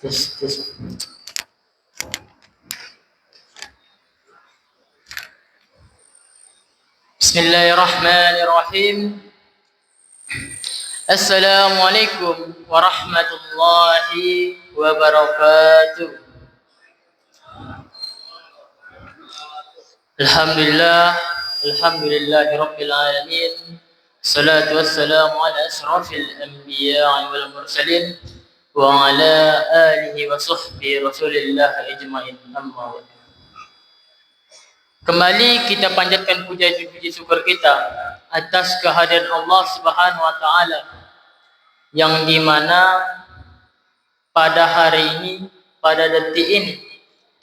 Tes, tes. Bismillahirrahmanirrahim. Assalamualaikum warahmatullahi wabarakatuh. Alhamdulillah, alhamdulillahirabbil alamin. Salatu wassalamu ala asrafil anbiya'i wal mursalin wa ala alihi wa sahbihi rasulillah ajma'in. Amma ba'du. Kembali kita panjatkan puji syukur kita atas kehadiran Allah Subhanahu wa taala yang dimana pada hari ini, pada detik ini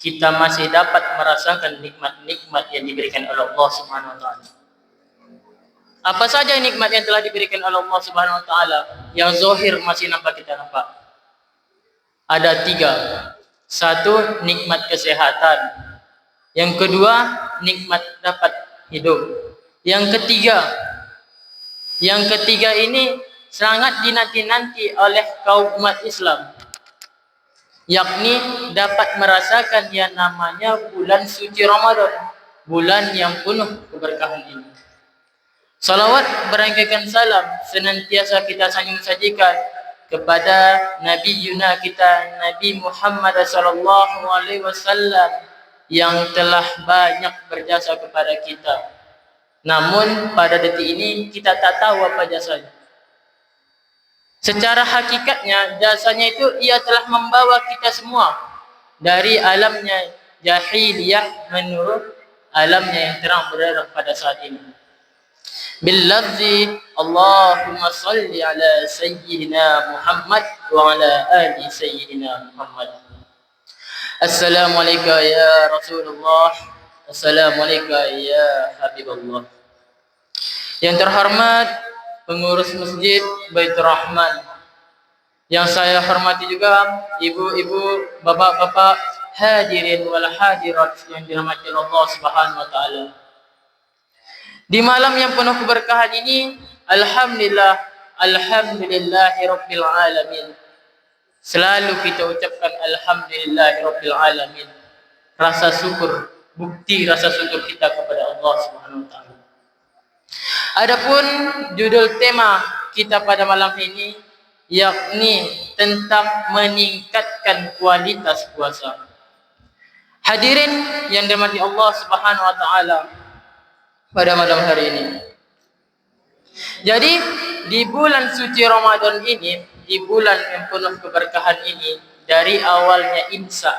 kita masih dapat merasakan nikmat-nikmat yang diberikan oleh Allah Subhanahu wa taala. Apa saja nikmat yang telah diberikan oleh Allah Subhanahu wa taala yang zahir masih nampak kita nampak? Ada 3. 1, nikmat kesehatan. Yang kedua, nikmat dapat hidup. Yang ketiga ini sangat dinanti-nanti oleh kaum umat Islam, yakni dapat merasakan yang namanya bulan suci Ramadan, bulan yang penuh keberkahan ini. Salawat berangkaikan salam senantiasa kita sajikan kepada Nabi Yuna kita, Nabi Muhammad sallallahu alaihi wasallam, yang telah banyak berjasa kepada kita. Namun pada detik ini kita tak tahu apa jasanya. Secara hakikatnya jasanya itu ia telah membawa kita semua dari alamnya jahiliyah menuju alamnya yang terang benderang pada saat ini. Bil lafzi Allahumma salli ala sayyidina Muhammad wa ala ali sayyidina Muhammad. Assalamualaikum ya Rasulullah. Assalamualaikum ya Habibullah. Yang terhormat pengurus Masjid Baitur Rahman, yang saya hormati juga ibu-ibu, bapak-bapak, hadirin wal hadirat yang dirahmati Allah Subhanahu wa taala. Di malam yang penuh keberkahan ini, alhamdulillahirabbil alamin. Selalu kita ucapkan alhamdulillahirabbil alamin. Rasa syukur, bukti rasa syukur kita kepada Allah Subhanahu wa taala. Adapun judul tema kita pada malam ini yakni tentang meningkatkan kualitas puasa. Hadirin yang dirahmati Allah Subhanahu wa taala, pada malam hari ini. Jadi di bulan suci Ramadan ini, di bulan yang penuh keberkahan ini, dari awalnya imsak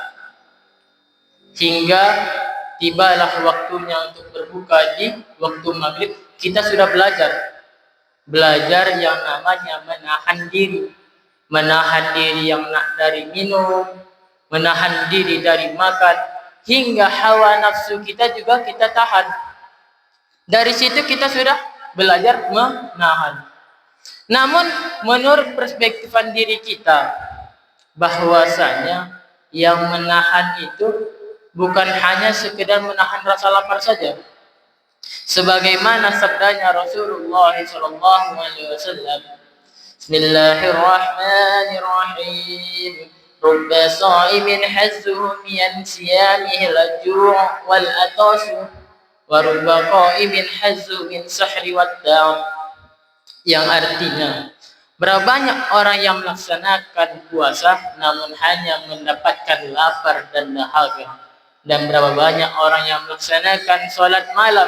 hingga tibalah waktunya untuk berbuka di waktu maghrib, kita sudah belajar yang namanya menahan diri yang nak dari minum, menahan diri dari makan, hingga hawa nafsu kita juga kita tahan. Dari situ kita sudah belajar menahan. Namun menurut perspektifan diri kita, bahwasanya yang menahan itu bukan hanya sekedar menahan rasa lapar saja. Sebagaimana sabdanya Rasulullah sallallahu alaihi wasallam, Bismillahirrahmanirrahim. Rubba sha'imin hazzuhu min siyamihi al-ju' wal atasu wa rubba qa'imin hazzuhu min sahri wat ta'am. Yang artinya, berapa banyak orang yang melaksanakan puasa namun hanya mendapatkan lapar dan dahaga, dan berapa banyak orang yang melaksanakan solat malam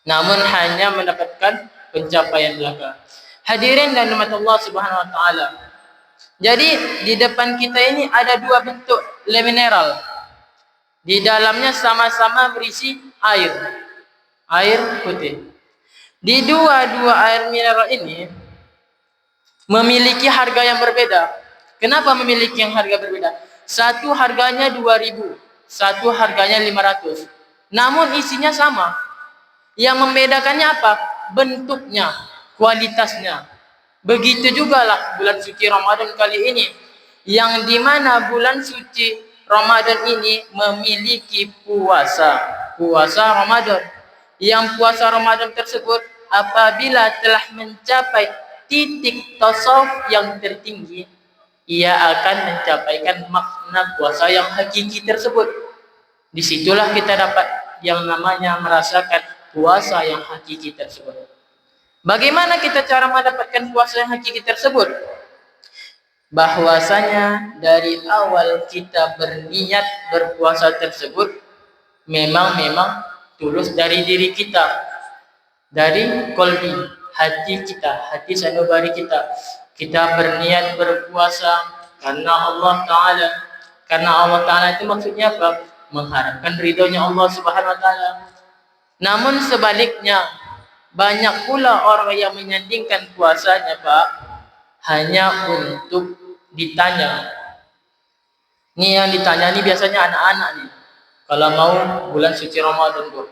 namun hanya mendapatkan pencapaian belaka. Hadirin dan umat Allah Subhanahu wa taala. Jadi di depan kita ini ada 2 bentuk mineral. Di dalamnya sama-sama berisi air putih. Di dua air mineral ini memiliki harga yang berbeda. Kenapa memiliki yang harga berbeda? Satu harganya 2.000, satu harganya 500. Namun isinya sama. Yang membedakannya apa? Bentuknya, kualitasnya. Begitu jugalah bulan suci Ramadan kali ini, yang dimana bulan suci Ramadan ini memiliki puasa Ramadan. Yang puasa Ramadan tersebut apabila telah mencapai titik tasawuf yang tertinggi, ia akan mencapaikan makna puasa yang hakiki tersebut. Disitulah kita dapat yang namanya merasakan puasa yang hakiki tersebut. Bagaimana kita cara mendapatkan puasa yang hakiki tersebut? Bahwasanya dari awal kita berniat berpuasa tersebut memang tulus dari diri kita, dari kolbi, hati kita, hati sanubari kita. Kita berniat berpuasa karena Allah Ta'ala. Karena Allah Ta'ala itu maksudnya apa? Mengharapkan ridhonya Allah Subhanahu Wa Ta'ala. Namun sebaliknya, banyak pula orang yang menyandingkan puasanya, Pak, hanya untuk ditanya. Ini yang ditanya ini biasanya anak-anak nih. Kalau mau bulan suci Ramadan, Bu.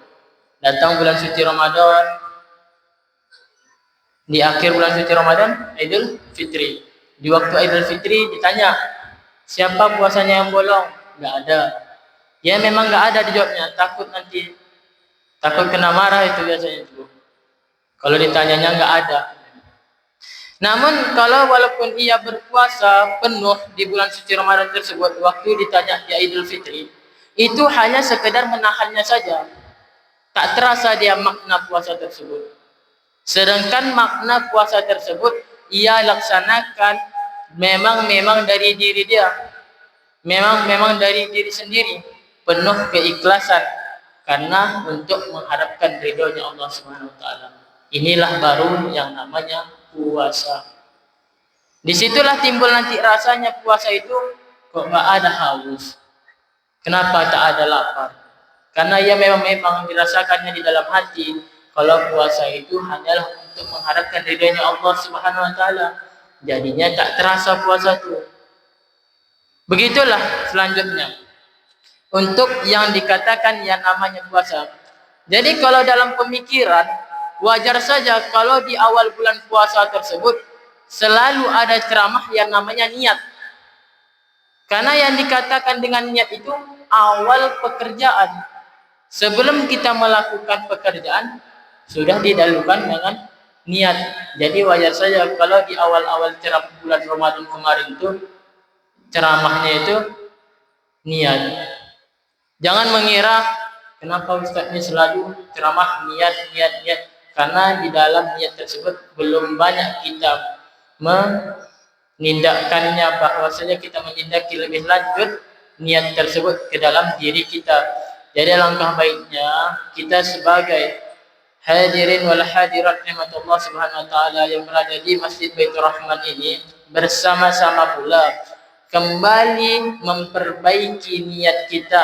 Datang bulan suci Ramadan, di akhir bulan suci Ramadan, Idul Fitri. Di waktu Idul Fitri ditanya, siapa puasanya yang bolong? Enggak ada. Ya memang enggak ada dijawabnya, takut kena marah itu biasanya itu. Kalau ditanyanya enggak ada. Namun kalau walaupun ia berpuasa penuh di bulan suci Ramadan tersebut, waktu ditanya di Idul Fitri, itu hanya sekedar menahannya saja. Tak terasa dia makna puasa tersebut. Sedangkan makna puasa tersebut ia laksanakan memang dari diri dia. Memang dari diri sendiri, penuh keikhlasan karena untuk mengharapkan ridhonya Allah Subhanahu Wa Taala. Inilah baru yang namanya puasa. Disitulah timbul nanti rasanya puasa itu kok nggak ada haus. Kenapa tak ada lapar? Karena ia memang dirasakannya di dalam hati. Kalau puasa itu hanyalah untuk mengharapkan ridhonya Allah Subhanahu Wa Taala. Jadinya tak terasa puasa itu. Begitulah selanjutnya. Untuk yang dikatakan yang namanya puasa. Jadi kalau dalam pemikiran, wajar saja kalau di awal bulan puasa tersebut selalu ada ceramah yang namanya niat. Karena yang dikatakan dengan niat itu awal pekerjaan. Sebelum kita melakukan pekerjaan sudah didahulukan dengan niat. Jadi wajar saja kalau di awal-awal ceramah bulan Ramadan kemarin itu ceramahnya itu niat. Jangan mengira kenapa Ustaz ini selalu ceramah niat. Karena di dalam niat tersebut belum banyak kita menindakkannya, bahwasanya kita menindaki lebih lanjut niat tersebut ke dalam diri kita. Jadi langkah baiknya kita sebagai hadirin wal hadirat rahmatullah Subhanahu Wa Taala yang berada di Masjid Baitur Rahman ini bersama-sama pula kembali memperbaiki niat kita,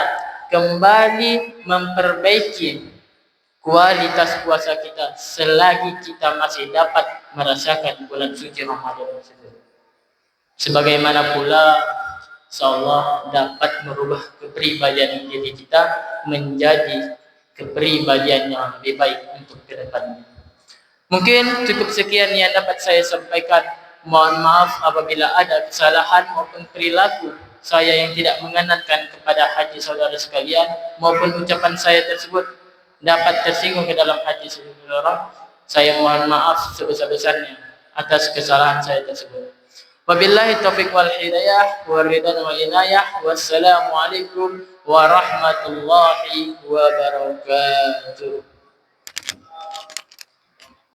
kembali memperbaiki kualitas puasa kita selagi kita masih dapat merasakan bulan suci Ramadan tersebut. Sebagaimana pula insyaallah dapat merubah kepribadian diri kita menjadi kepribadian yang lebih baik untuk ke depannya. Mungkin cukup sekian yang dapat saya sampaikan. Mohon maaf apabila ada kesalahan maupun perilaku saya yang tidak mengenakan kepada hati saudara sekalian, maupun ucapan saya tersebut dapat tersinggung ke dalam hati seseorang. Saya mohon maaf sebesar-besarnya atas kesalahan saya tersebut. Wabillahi taufiq wal hidayah wa ridwan wal inayah. Wassalamualaikum warahmatullahi wabarakatuh.